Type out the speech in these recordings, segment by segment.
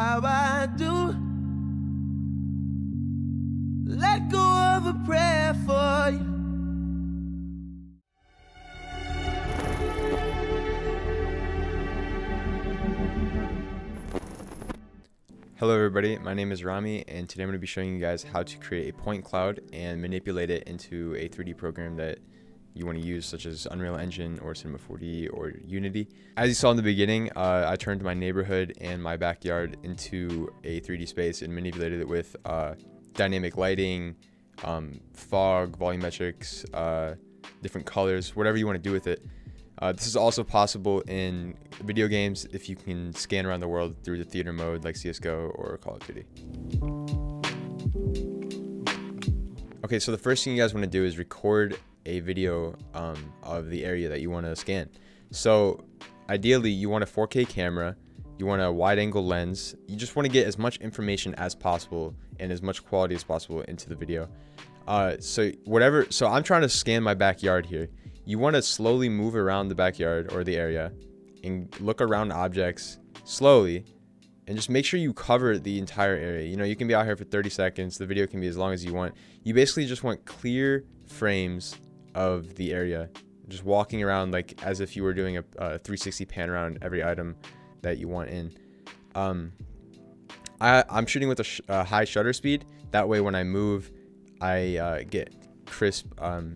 how I do. Let go of a prayer for you. Hello everybody, my name is Rami, and today I'm going to be showing you guys how to create a point cloud and manipulate it into a 3D program that you want to use, such as Unreal Engine or Cinema 4D or Unity. As you saw in the beginning, I turned my neighborhood and my backyard into a 3D space and manipulated it with dynamic lighting, fog, volumetrics, different colors, whatever you want to do with it. This is also possible in video games if you can scan around the world through the theater mode like CSGO or Call of Duty. Okay, so the first thing you guys want to do is record a video of the area that you want to scan. So ideally you want a 4K camera, you want a wide angle lens, you just want to get as much information as possible and as much quality as possible into the video. So I'm trying to scan my backyard here. You want to slowly move around the backyard or the area and look around objects slowly and just make sure you cover the entire area. You know, you can be out here for 30 seconds. The video can be as long as you want. You basically just want clear frames of the area, just walking around like as if you were doing a 360 pan around every item that you want in. I'm shooting with a high shutter speed. That way when I move, I get crisp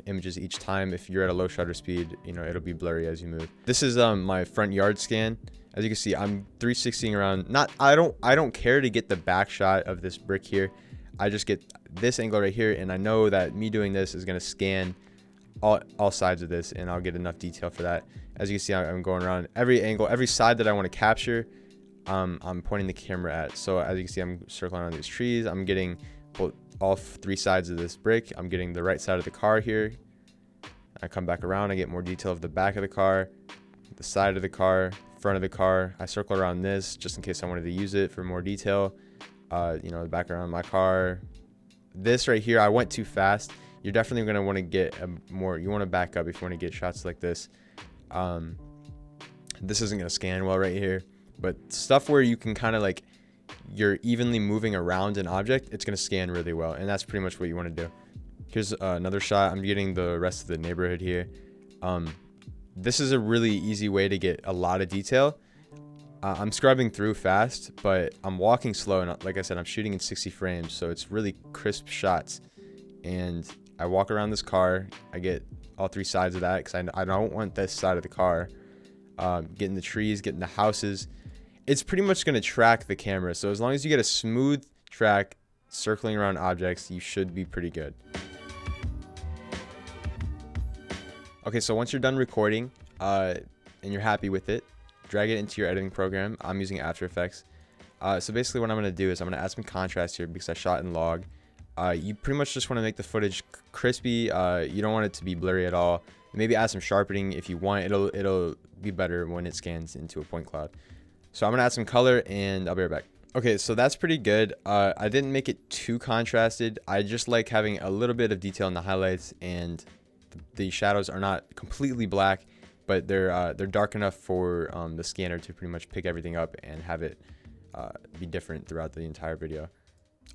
images each time. If you're at a low shutter speed, you know, it'll be blurry as you move. This is my front yard scan. As you can see, I'm 360ing around. I don't care to get the back shot of this brick here. I just get this angle right here, and I know that me doing this is going to scan all sides of this, and I'll get enough detail for that. As you can see, I'm going around every angle, every side that I want to capture. I'm pointing the camera at. So as you can see, I'm circling around these trees. I'm getting all three sides of this brick. I'm getting the right side of the car here. I come back around, I get more detail of the back of the car, the side of the car, front of the car. I circle around this just in case I wanted to use it for more detail. You know, the background of my car. This right here, I went too fast. You're definitely going to want to get you want to back up if you want to get shots like this. This isn't going to scan well right here, but stuff where you can kind of like you're evenly moving around an object, it's going to scan really well, and that's pretty much what you want to do. Here's another shot. I'm getting the rest of the neighborhood here. This is a really easy way to get a lot of detail. I'm scrubbing through fast, but I'm walking slow, and like I said, I'm shooting in 60 frames, so it's really crisp shots. And I walk around this car, I get all three sides of that because I don't want this side of the car. Getting the trees, getting the houses. It's pretty much going to track the camera. So as long as you get a smooth track circling around objects, you should be pretty good. Okay, so once you're done recording and you're happy with it, drag it into your editing program. I'm using After Effects. So basically what I'm going to do is I'm going to add some contrast here because I shot in log. You pretty much just want to make the footage crispy. You don't want it to be blurry at all. Maybe add some sharpening if you want. It'll be better when it scans into a point cloud. So I'm going to add some color and I'll be right back. Okay, so that's pretty good. I didn't make it too contrasted. I just like having a little bit of detail in the highlights, and the shadows are not completely black, but they're dark enough for the scanner to pretty much pick everything up and have it be different throughout the entire video.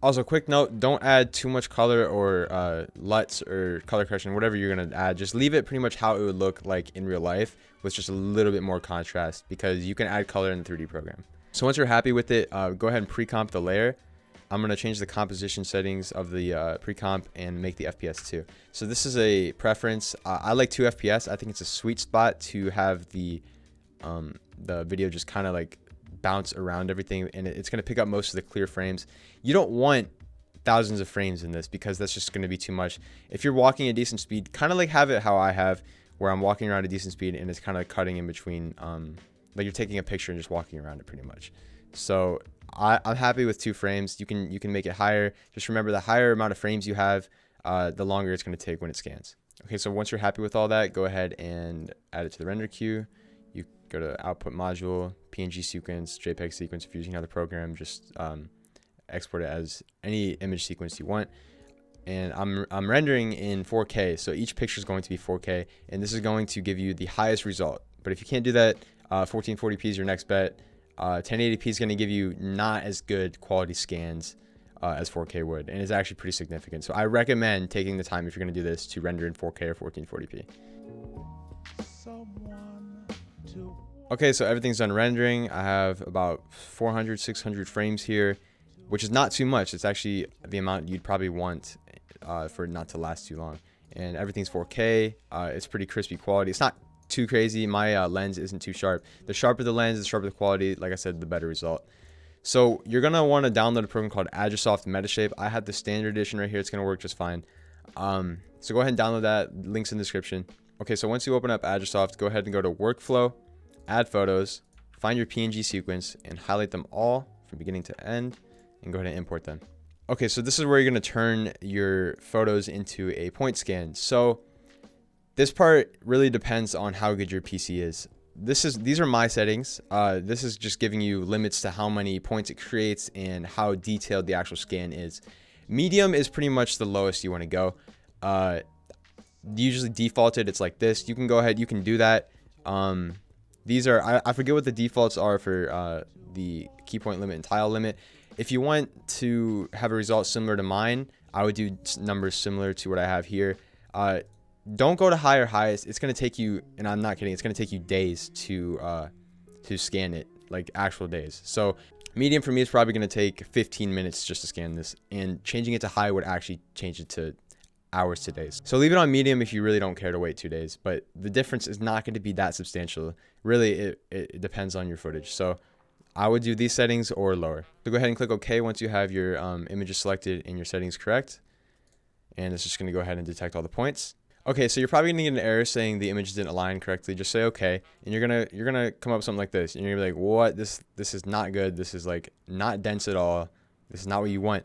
Also, quick note, don't add too much color or LUTs or color correction, whatever you're going to add. Just leave it pretty much how it would look like in real life with just a little bit more contrast, because you can add color in the 3D program. So once you're happy with it, go ahead and pre-comp the layer. I'm going to change the composition settings of the pre-comp and make the FPS 2. So this is a preference. I like 2 FPS. I think it's a sweet spot to have the video just kind of like bounce around everything, and it's going to pick up most of the clear frames. You don't want thousands of frames in this because that's just going to be too much. If you're walking at decent speed, kind of like have it how I have, where I'm walking around at decent speed and it's kind of cutting in between, like you're taking a picture and just walking around it pretty much. So I'm happy with 2 frames. You can make it higher. Just remember, the higher amount of frames you have, the longer it's going to take when it scans. Okay, so once you're happy with all that, go ahead and add it to the render queue. You go to output module, PNG sequence, JPEG sequence. If you're using another program, just export it as any image sequence you want. And I'm rendering in 4K, so each picture is going to be 4K, and this is going to give you the highest result. But if you can't do that, 1440p is your next bet. 1080p is going to give you not as good quality scans as 4K would, and it's actually pretty significant. So I recommend taking the time if you're going to do this to render in 4K or 1440p. Okay, so everything's done rendering. I have about 400, 600 frames here, which is not too much. It's actually the amount you'd probably want for it not to last too long. And everything's 4K. It's pretty crispy quality. It's not too crazy. My lens isn't too sharp. The sharper the lens, the sharper the quality. Like I said, the better result. So you're going to want to download a program called Agisoft Metashape. I have the standard edition right here. It's going to work just fine. So go ahead and download that. Links in the description. Okay, so once you open up Agisoft, go ahead and go to Workflow, Add Photos, find your PNG sequence, and highlight them all from beginning to end, and go ahead and import them. Okay, so this is where you're going to turn your photos into a point scan. So this part really depends on how good your PC is. These are my settings. This is just giving you limits to how many points it creates and how detailed the actual scan is. Medium is pretty much the lowest you want to go. Usually defaulted, it's like this. You can go ahead, you can do that. These are, I forget what the defaults are for the key point limit and tile limit. If you want to have a result similar to mine, I would do numbers similar to what I have here. Don't go to high or highest. It's going to take you, and I'm not kidding, it's going to take you days to scan it, like actual days. So medium for me is probably going to take 15 minutes just to scan this, and changing it to high would actually change it to hours to days. So leave it on medium if you really don't care to wait 2 days, but the difference is not going to be that substantial. Really, it depends on your footage. So I would do these settings or lower. So go ahead and click OK once you have your images selected and your settings correct. And it's just going to go ahead and detect all the points. Okay, so you're probably gonna get an error saying the image didn't align correctly. Just say okay, and you're gonna come up with something like this, and you're gonna be like, what? This is not good. This is like not dense at all. This is not what you want.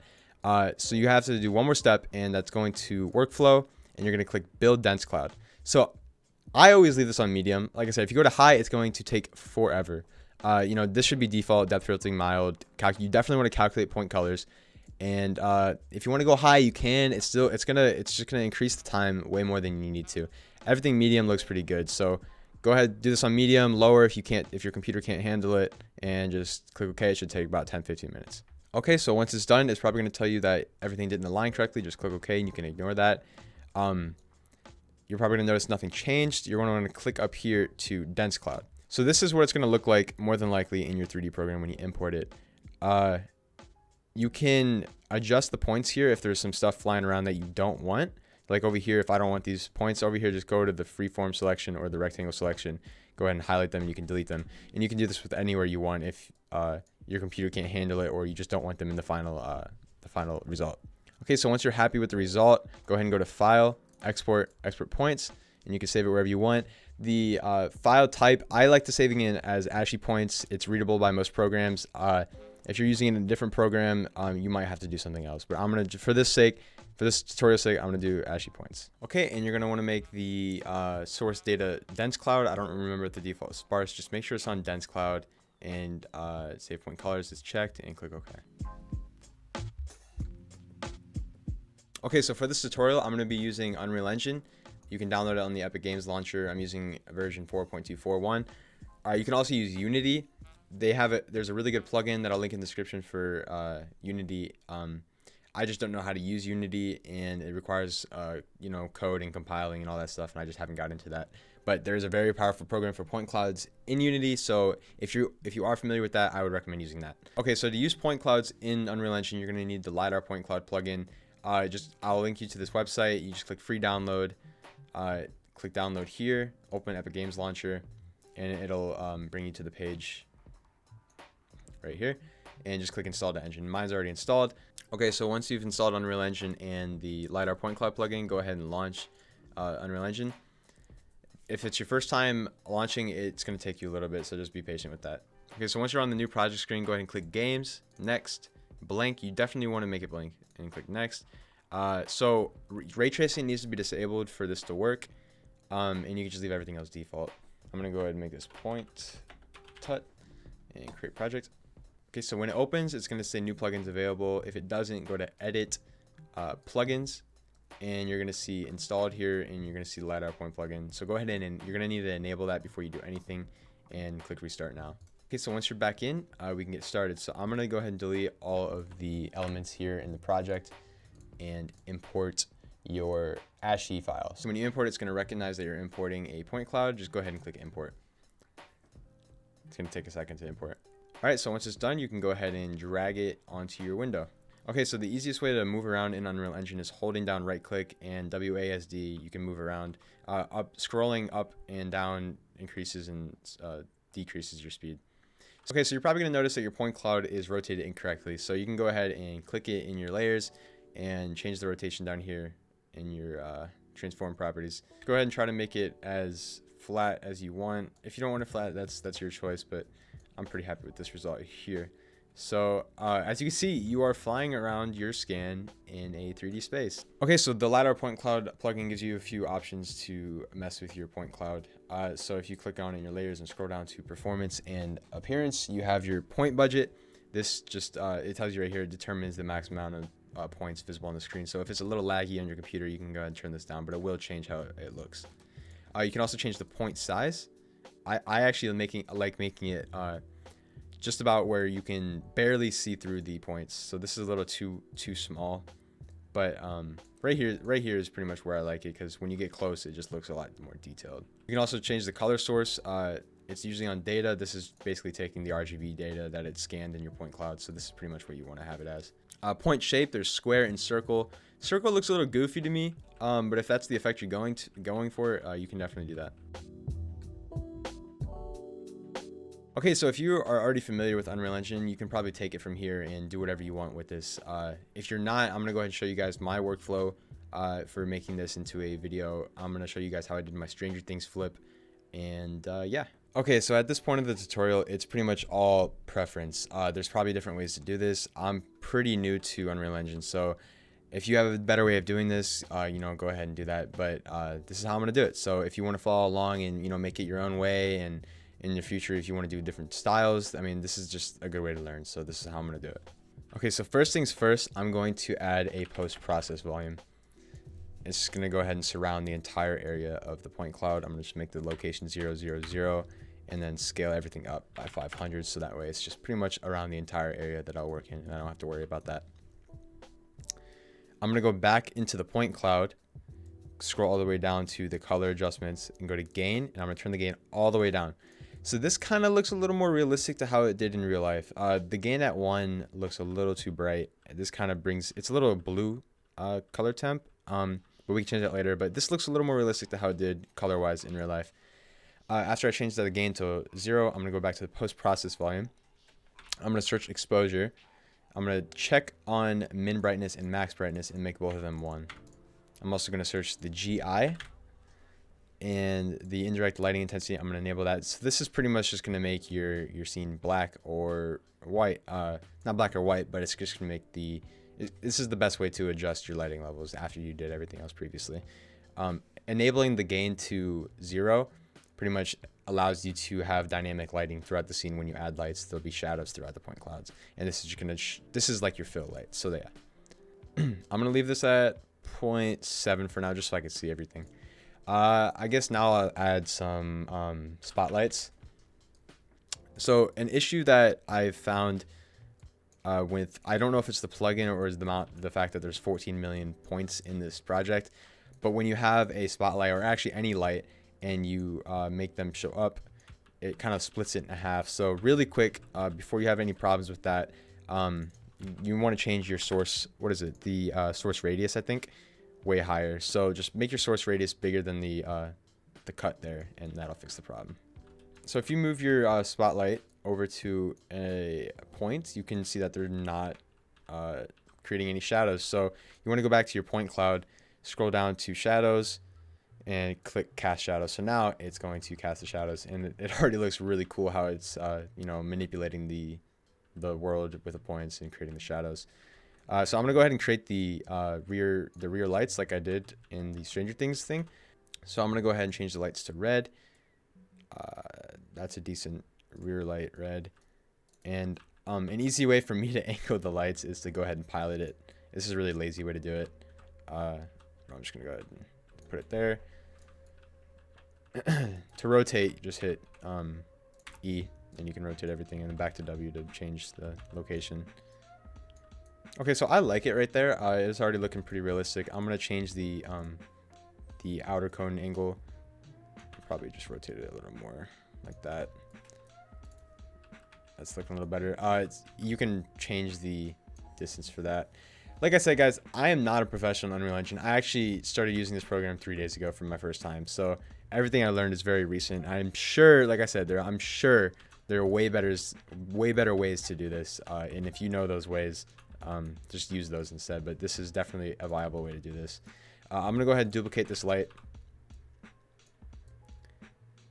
So you have to do one more step, and that's going to workflow, and you're gonna click build dense cloud. So I always leave this on medium. Like I said, if you go to high, it's going to take forever. This should be default, depth filtering mild. You definitely want to calculate point colors. And if you want to go high, you can. It's just gonna increase the time way more than you need to. Everything medium looks pretty good, so go ahead, do this on medium. Lower if your computer can't handle it, and just click OK. It should take about 10-15 minutes. Okay, so once it's done, it's probably going to tell you that everything didn't align correctly. Just click OK, and you can ignore that. You're probably going to notice nothing changed. You're going to want to click up here to dense cloud. So this is what it's going to look like more than likely in your 3D program when you import it. You can adjust the points here if there's some stuff flying around that you don't want. Like over here, if I don't want these points over here, just go to the freeform selection or the rectangle selection. Go ahead and highlight them. You can delete them. And you can do this with anywhere you want if your computer can't handle it or you just don't want them in the final result. Okay, so once you're happy with the result, go ahead and go to File, Export Points, and you can save it wherever you want. The file type, I like to save it in as ASCII points. It's readable by most programs. If you're using it in a different program, you might have to do something else. But I'm gonna, for this tutorial's sake, I'm gonna do ASCII points. Okay, and you're gonna want to make the source data dense cloud. I don't remember what the default is sparse. Just make sure it's on dense cloud, and save point colors is checked, and click OK. Okay, so for this tutorial, I'm gonna be using Unreal Engine. You can download it on the Epic Games launcher. I'm using version 4.241. You can also use Unity. They have it. There's a really good plugin that I'll link in the description for Unity. I just don't know how to use Unity, and it requires code and compiling and all that stuff, and I just haven't got into that. But there's a very powerful program for point clouds in Unity, so if you are familiar with that, I would recommend using that. Okay, so to use point clouds in Unreal Engine, you're going to need the LiDAR point cloud plugin. I'll link you to this website. You just click free download. Click download here, open Epic Games launcher, and it'll bring you to the page right here, and just click install to engine. Mine's already installed. Okay, so once you've installed Unreal Engine and the LiDAR point cloud plugin, go ahead and launch Unreal Engine. If it's your first time launching, it's going to take you a little bit, so just be patient with that. Okay, so once you're on the new project screen, go ahead and click Games, Next, Blank. You definitely want to make it blank, and click Next. So ray tracing needs to be disabled for this to work, and you can just leave everything else default. I'm going to go ahead and make this point tut and create project. Okay, so when it opens, it's going to say new plugins available. If it doesn't, go to edit plugins, and you're going to see installed here, and you're going to see the LiDAR point plugin. So go ahead and you're going to need to enable that before you do anything, and click restart now. Okay, so once you're back in, we can get started. So I'm gonna go ahead and delete all of the elements here in the project and import your ASCII file. So when you import, it's gonna recognize that you're importing a point cloud. Just go ahead and click import. It's gonna take a second to import. All right, so once it's done, you can go ahead and drag it onto your window. Okay, so the easiest way to move around in Unreal Engine is holding down right click and WASD. You can move around. Scrolling up and down increases and decreases your speed. Okay, so you're probably gonna notice that your point cloud is rotated incorrectly. So you can go ahead and click it in your layers and change the rotation down here in your transform properties. Go ahead and try to make it as flat as you want. If you don't want it flat, that's your choice, but I'm pretty happy with this result here. So as you can see, you are flying around your scan in a 3D space. Okay, so the LiDAR point cloud plugin gives you a few options to mess with your point cloud. So if you click on in your layers and scroll down to performance and appearance, you have your point budget. This just, it tells you right here, it determines the max amount of points visible on the screen. So if it's a little laggy on your computer, you can go ahead and turn this down, but it will change how it looks. You can also change the point size. I actually like making it just about where you can barely see through the points. So this is a little too small, but right here is pretty much where I like it, because when you get close, it just looks a lot more detailed. You can also change the color source. It's usually on data. This is basically taking the RGB data that it scanned in your point cloud. So this is pretty much what you want to have it as. Point shape, there's square and circle. Circle looks a little goofy to me, but if that's the effect you're going for, you can definitely do that. Okay, so if you are already familiar with Unreal Engine, you can probably take it from here and do whatever you want with this. If you're not, I'm gonna go ahead and show you guys my workflow for making this into a video. I'm gonna show you guys how I did my Stranger Things flip, and yeah. Okay, so at this point of the tutorial, it's pretty much all preference. There's probably different ways to do this. I'm pretty new to Unreal Engine, so if you have a better way of doing this, you know, go ahead and do that. But this is how I'm gonna do it. So if you want to follow along and, you know, make it your own way, and in the future, if you want to do different styles, I mean, this is just a good way to learn. So this is how I'm gonna do it. Okay, so first things first, I'm going to add a post-process volume. It's just gonna go ahead and surround the entire area of the point cloud. I'm gonna just make the location 0, 0, 0, and then scale everything up by 500. So that way it's just pretty much around the entire area that I'll work in, and I don't have to worry about that. I'm gonna go back into the point cloud, scroll all the way down to the color adjustments, and go to gain, and I'm gonna turn the gain all the way down. So this kind of looks a little more realistic to how it did in real life. The gain at 1 looks a little too bright. This kind of brings, it's a little blue color temp, but we can change that later. But this looks a little more realistic to how it did color-wise in real life. After I change the gain to 0, I'm gonna go back to the post-process volume. I'm gonna search exposure. I'm gonna check on min brightness and max brightness and make both of them 1. I'm also gonna search the GI and the indirect lighting intensity. I'm going to enable that. So this is pretty much just going to make your scene black or white. Not black or white, but it's just going to make this is the best way to adjust your lighting levels after you did everything else previously. Enabling the gain to 0 pretty much allows you to have dynamic lighting throughout the scene. When you add lights, there'll be shadows throughout the point clouds, and this is just going to this is like your fill light. So yeah, I'm going to leave this at 0.7 for now, just so I can see everything. I guess now I'll add some spotlights. So an issue that I've found with, I don't know if it's the plugin or is the fact that there's 14 million points in this project, but when you have a spotlight or actually any light and you make them show up, it kind of splits it in half. So really quick, before you have any problems with that, you want to change your source, what is it, the source radius, I think, way higher. So just make your source radius bigger than the cut there, and that'll fix the problem. So if you move your spotlight over to a point, you can see that they're not creating any shadows. So you want to go back to your point cloud, scroll down to shadows, and click cast shadows. So now it's going to cast the shadows, and it already looks really cool how it's you know, manipulating the world with the points and creating the shadows. So I'm gonna go ahead and create the rear lights like I did in the Stranger Things thing. So I'm gonna go ahead and change the lights to red. That's a decent rear light, red. And an easy way for me to angle the lights is to go ahead and pilot it. This is a really lazy way to do it. I'm just gonna go ahead and put it there. To rotate, just hit E. and you can rotate everything, and then back to W to change the location. Okay, so I like it right there. It's already looking pretty realistic. I'm gonna change the outer cone angle. Probably just rotate it a little more like that. That's looking a little better. You can change the distance for that. Like I said, guys, I am not a professional in Unreal Engine. I actually started using this program 3 days ago for my first time, so everything I learned is very recent. I'm sure, like I said, I'm sure there are way better ways to do this, and if you know those ways, just use those instead. But this is definitely a viable way to do this. I'm gonna go ahead and duplicate this light,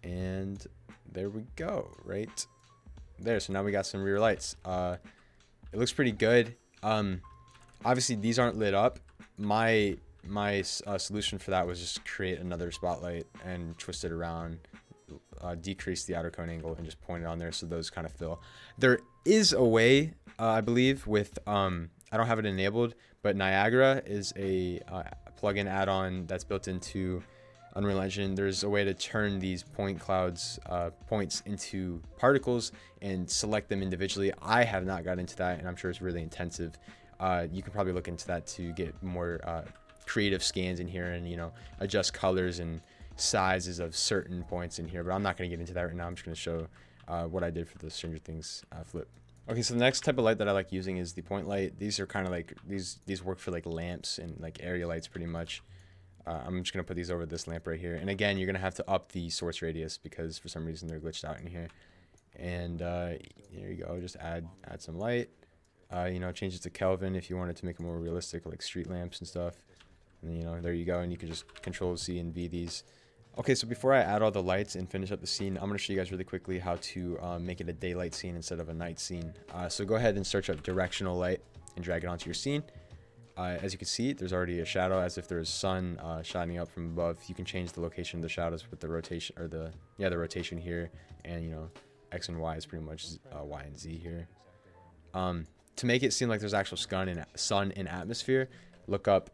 and there we go, right there. So now we got some rear lights. It looks pretty good. Obviously these aren't lit up. My solution for that was just create another spotlight and twist it around, decrease the outer cone angle, and just point it on there so those kind of fill. There is a way, I believe, with I don't have it enabled, but Niagara is a plugin add-on that's built into Unreal Engine. There's a way to turn these point clouds points into particles and select them individually. I have not got into that, and I'm sure it's really intensive. You can probably look into that to get more creative scans in here, and adjust colors and sizes of certain points in here, but I'm not going to get into that right now. I'm just going to show what I did for the Stranger Things flip. Okay, so the next type of light that I like using is the point light. These are kind of like these work for like lamps and like area lights pretty much. I'm just going to put these over this lamp right here, and again, you're going to have to up the source radius because for some reason they're glitched out in here. And there you go, just add some light. Change it to Kelvin if you wanted to make it more realistic, like street lamps and stuff. And there you go, and you can just Control C and V these. Okay, so before I add all the lights and finish up the scene, I'm going to show you guys really quickly how to make it a daylight scene instead of a night scene. So go ahead and search up directional light and drag it onto your scene. As you can see, there's already a shadow as if there's sun shining up from above. You can change the location of the shadows with the rotation, or the rotation here, and X and Y is pretty much Y and Z here. To make it seem like there's actual sun and atmosphere, look up,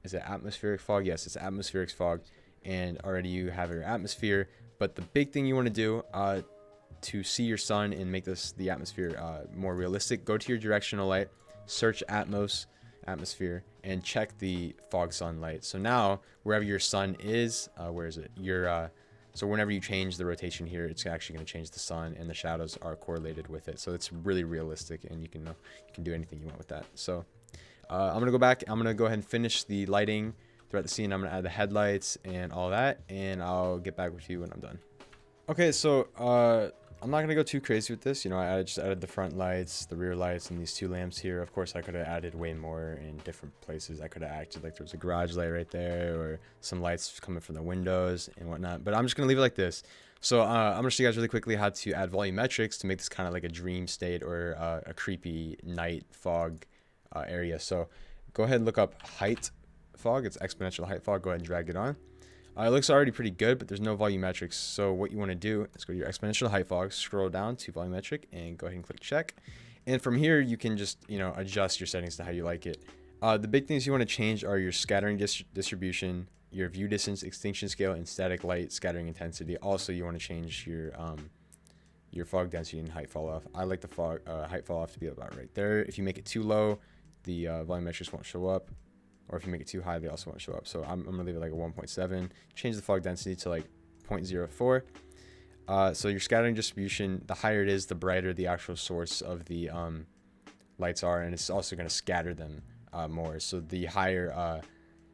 is it atmospheric fog? Yes, it's atmospheric fog, and already you have your atmosphere. But the big thing you want to do to see your sun and make the atmosphere more realistic, go to your directional light, search atmosphere, and check the fog sunlight. So now wherever your sun is, where is it? So whenever you change the rotation here, it's actually going to change the sun, and the shadows are correlated with it. So it's really realistic, and you can do anything you want with that. So I'm going to go back. I'm going to go ahead and finish the lighting throughout the scene. I'm going to add the headlights and all that, and I'll get back with you when I'm done. Okay, so I'm not going to go too crazy with this. I just added the front lights, the rear lights, and these 2 lamps here. Of course, I could have added way more in different places. I could have acted like there was a garage light right there, or some lights coming from the windows and whatnot. But I'm just going to leave it like this. So I'm going to show you guys really quickly how to add volumetrics to make this kind of like a dream state or a creepy night fog area. So go ahead and look up height fog. It's exponential height fog. Go ahead and drag it on. It looks already pretty good, but there's no volumetrics. So what you want to do is go to your exponential height fog, scroll down to volumetric, and go ahead and click check. And from here, you can just adjust your settings to how you like it. The big things you want to change are your scattering distribution, your view distance, extinction scale, and static light scattering intensity. Also, you want to change your fog density and height fall off. I like the height fall off to be about right there. If you make it too low, the volumetrics won't show up. Or if you make it too high, they also won't show up. So I'm going to leave it like a 1.7. Change the fog density to like 0.04. So your scattering distribution, the higher it is, the brighter the actual source of the lights are. And it's also going to scatter them more. So the higher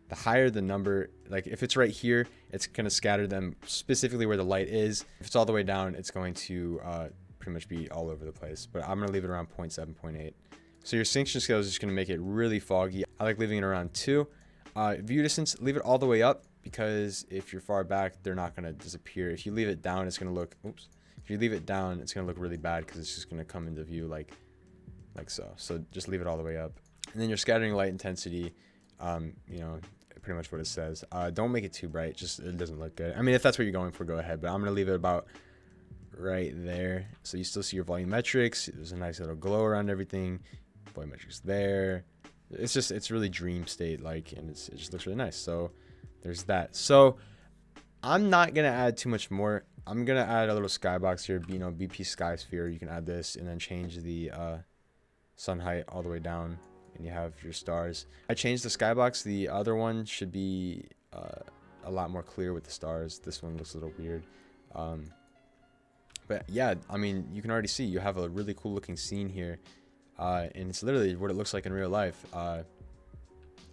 the number, like if it's right here, it's going to scatter them specifically where the light is. If it's all the way down, it's going to pretty much be all over the place. But I'm going to leave it around 0.7, 0.8. So your extinction scale is just going to make it really foggy. I like leaving it around 2. View distance, leave it all the way up, because if you're far back, they're not going to disappear. If you leave it down, it's going to look, if you leave it down, it's going to look really bad because it's just going to come into view like so. So just leave it all the way up. And then your scattering light intensity, pretty much what it says. Don't make it too bright. Just, it doesn't look good. I mean, if that's what you're going for, go ahead. But I'm going to leave it about right there. So you still see your volumetrics. There's a nice little glow around everything. Volumetrics there. It's really dream state like, and it just looks really nice. So there's that. So I'm not gonna add too much more. I'm gonna add a little skybox here, you know, BP sky sphere. You can add this and then change the sun height all the way down, and you have your stars. I changed the skybox. The other one should be a lot more clear with the stars. This one looks a little weird. But yeah, I mean, you can already see you have a really cool looking scene here, and it's literally what it looks like in real life.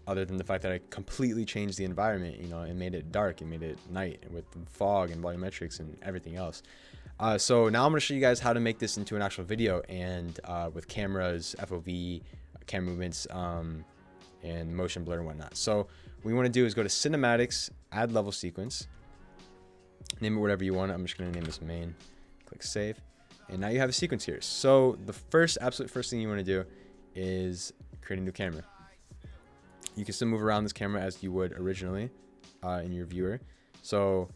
Other than the fact that I completely changed the environment, you know, and made it dark and made it night with fog and volumetrics and everything else. So now I'm going to show you guys how to make this into an actual video, and with cameras, FOV, camera movements, and motion blur and whatnot. So what we want to do is go to cinematics, add level sequence, name it whatever you want. I'm just going to name this main. Click save, and now you have a sequence here. So the absolute first thing you want to do is create a new camera. You can still move around this camera as you would originally in your viewer. So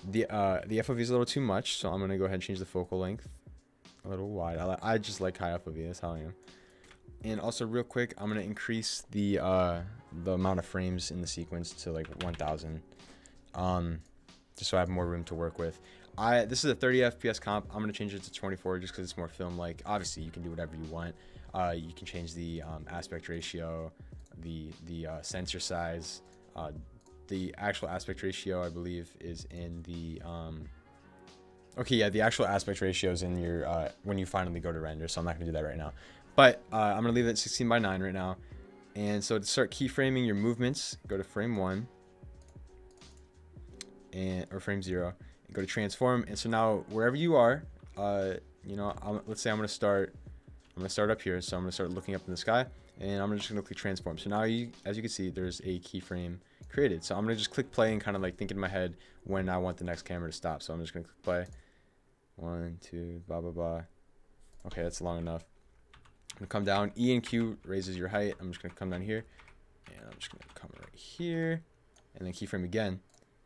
the FOV is a little too much, so I'm gonna go ahead and change the focal length a little wide. I just like high FOV. That's how I am. And also, real quick, I'm gonna increase the amount of frames in the sequence to like 1,000, just so I have more room to work with. This is a 30 FPS comp. I'm gonna change it to 24 just because it's more film-like. Obviously, you can do whatever you want. You can change the aspect ratio, the sensor size. The actual aspect ratio, I believe, is in the okay, yeah, the actual aspect ratio is in your when you finally go to render. So I'm not gonna do that right now. But I'm gonna leave it at 16:9 right now. And so to start keyframing your movements, go to frame 1 or frame 0. Go to transform, and so now wherever you are, you know, let's say I'm gonna start up here. So I'm gonna start looking up in the sky, and I'm just gonna click transform. So now as you can see, there's a keyframe created. So I'm gonna just click play and kind of like think in my head when I want the next camera to stop. So I'm just gonna click play. 1, 2, blah blah blah. Okay, that's long enough. I'm gonna come down. E and Q raises your height. I'm just gonna come down here, and I'm just gonna come right here, and then keyframe again.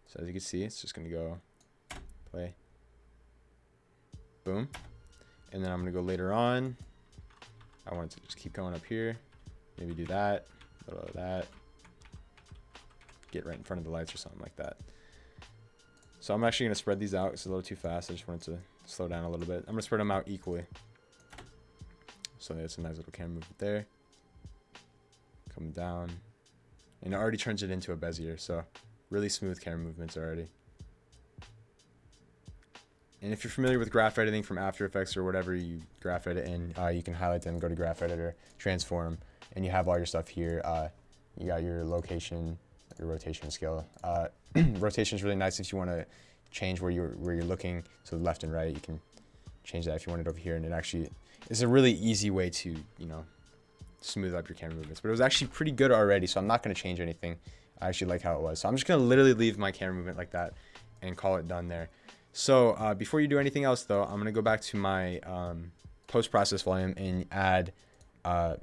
So as you can see, it's just gonna go play, boom, and then I'm gonna go later on. I want it to just keep going up here, maybe do that, a little of that, get right in front of the lights or something like that. So I'm actually gonna spread these out. It's a little too fast. I just wanted to slow down a little bit. I'm gonna spread them out equally. So that's a nice little camera movement there. Come down, and it already turns it into a Bezier. So really smooth camera movements already. And if you're familiar with graph editing from After Effects or whatever you graph edit in, you can highlight them, go to graph editor, transform, and you have all your stuff here. You got your location, your rotation scale. Rotation is really nice if you want to change where you're looking, so left and right. You can change that if you want it over here, and it actually is a really easy way to, you know, smooth up your camera movements. But it was actually pretty good already, so I'm not going to change anything. I actually like how it was. So I'm just going to literally leave my camera movement like that and call it done there. So before you do anything else, though, I'm going to go back to my post-process volume and add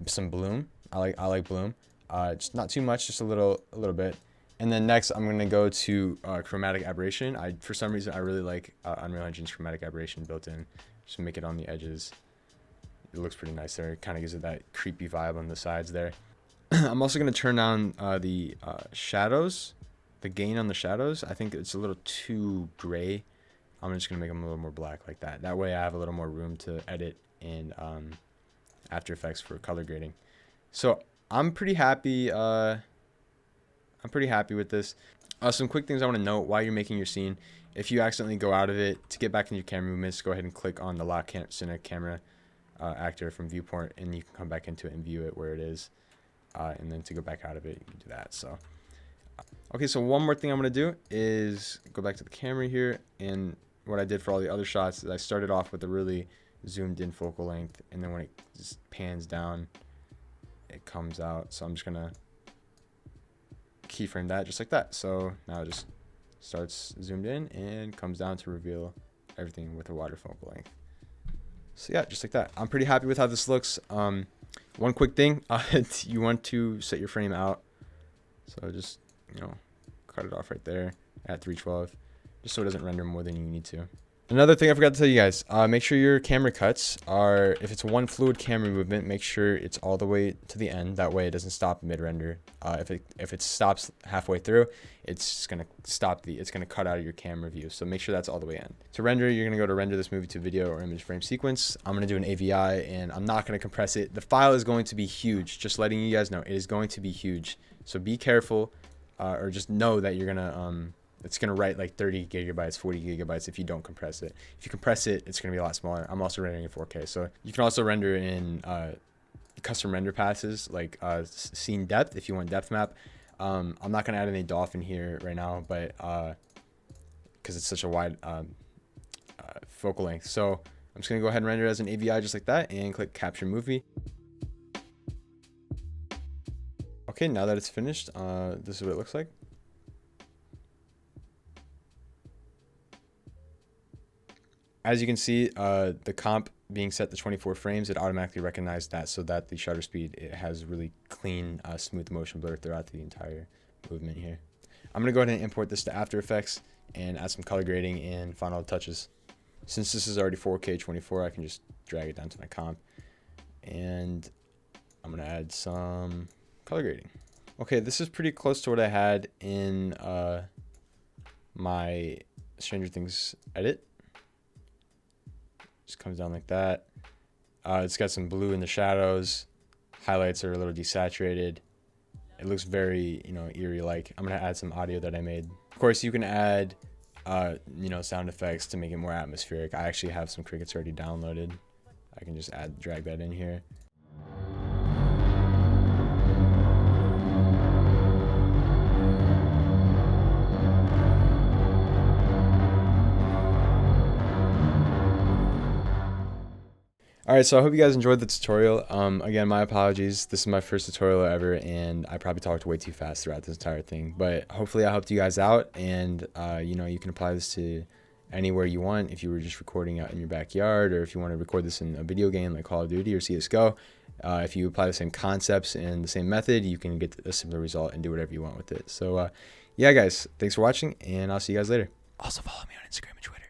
some bloom. I like bloom. Just not too much, just a little bit. And then next, I'm going to go to chromatic aberration. For some reason, I really like Unreal Engine's chromatic aberration built in. Just make it on the edges. It looks pretty nice there. It kind of gives it that creepy vibe on the sides there. I'm also going to turn down the shadows, the gain on the shadows. I think it's a little too gray. I'm just going to make them a little more black like that. That way I have a little more room to edit in After Effects for color grading. So I'm pretty happy. I'm pretty happy with this. Some quick things I want to note while you're making your scene. If you accidentally go out of it, to get back into your camera movements, go ahead and click on the lock cine camera actor from viewport, and you can come back into it and view it where it is. And then to go back out of it, you can do that. So, okay, so one more thing I'm going to do is go back to the camera here, and what I did for all the other shots is I started off with a really zoomed in focal length, and then when it just pans down, it comes out. So I'm just going to keyframe that just like that. So now it just starts zoomed in and comes down to reveal everything with a wider focal length. So yeah, just like that. I'm pretty happy with how this looks. One quick thing, you want to set your frame out. So just, you know, cut it off right there at 312, just so it doesn't render more than you need to. Another thing I forgot to tell you guys, make sure your camera cuts are, if it's one fluid camera movement, make sure it's all the way to the end. That way it doesn't stop mid-render. If it stops halfway through, it's gonna it's gonna cut out of your camera view. So make sure that's all the way in. To render, you're gonna go to render this movie to video or image frame sequence. I'm gonna do an AVI and I'm not gonna compress it. The file is going to be huge. Just letting you guys know, it is going to be huge. So be careful, or just know that you're gonna it's going to write like 30 gigabytes, 40 gigabytes if you don't compress it. If you compress it, it's going to be a lot smaller. I'm also rendering in 4K. So you can also render in custom render passes like scene depth if you want depth map. I'm not going to add any DOF in here right now, but because it's such a wide focal length. So I'm just going to go ahead and render it as an AVI just like that and click capture movie. Okay, now that it's finished, this is what it looks like. As you can see, the comp being set to 24 frames, it automatically recognized that so that the shutter speed, it has really clean, smooth motion blur throughout the entire movement here. I'm going to go ahead and import this to After Effects and add some color grading and final touches. Since this is already 4K 24, I can just drag it down to my comp. And I'm going to add some color grading. Okay, this is pretty close to what I had in my Stranger Things edit. Just comes down like that. It's got some blue in the shadows. Highlights are a little desaturated. It looks very, eerie-like. I'm gonna add some audio that I made. Of course, you can add, sound effects to make it more atmospheric. I actually have some crickets already downloaded. I can just drag that in here. Alright, so I hope you guys enjoyed the tutorial. Again, my apologies. This is my first tutorial ever, and I probably talked way too fast throughout this entire thing. But hopefully I helped you guys out, and you can apply this to anywhere you want. If you were just recording out in your backyard, or if you want to record this in a video game like Call of Duty or CSGO, if you apply the same concepts and the same method, you can get a similar result and do whatever you want with it. So yeah, guys, thanks for watching, and I'll see you guys later. Also follow me on Instagram and Twitter.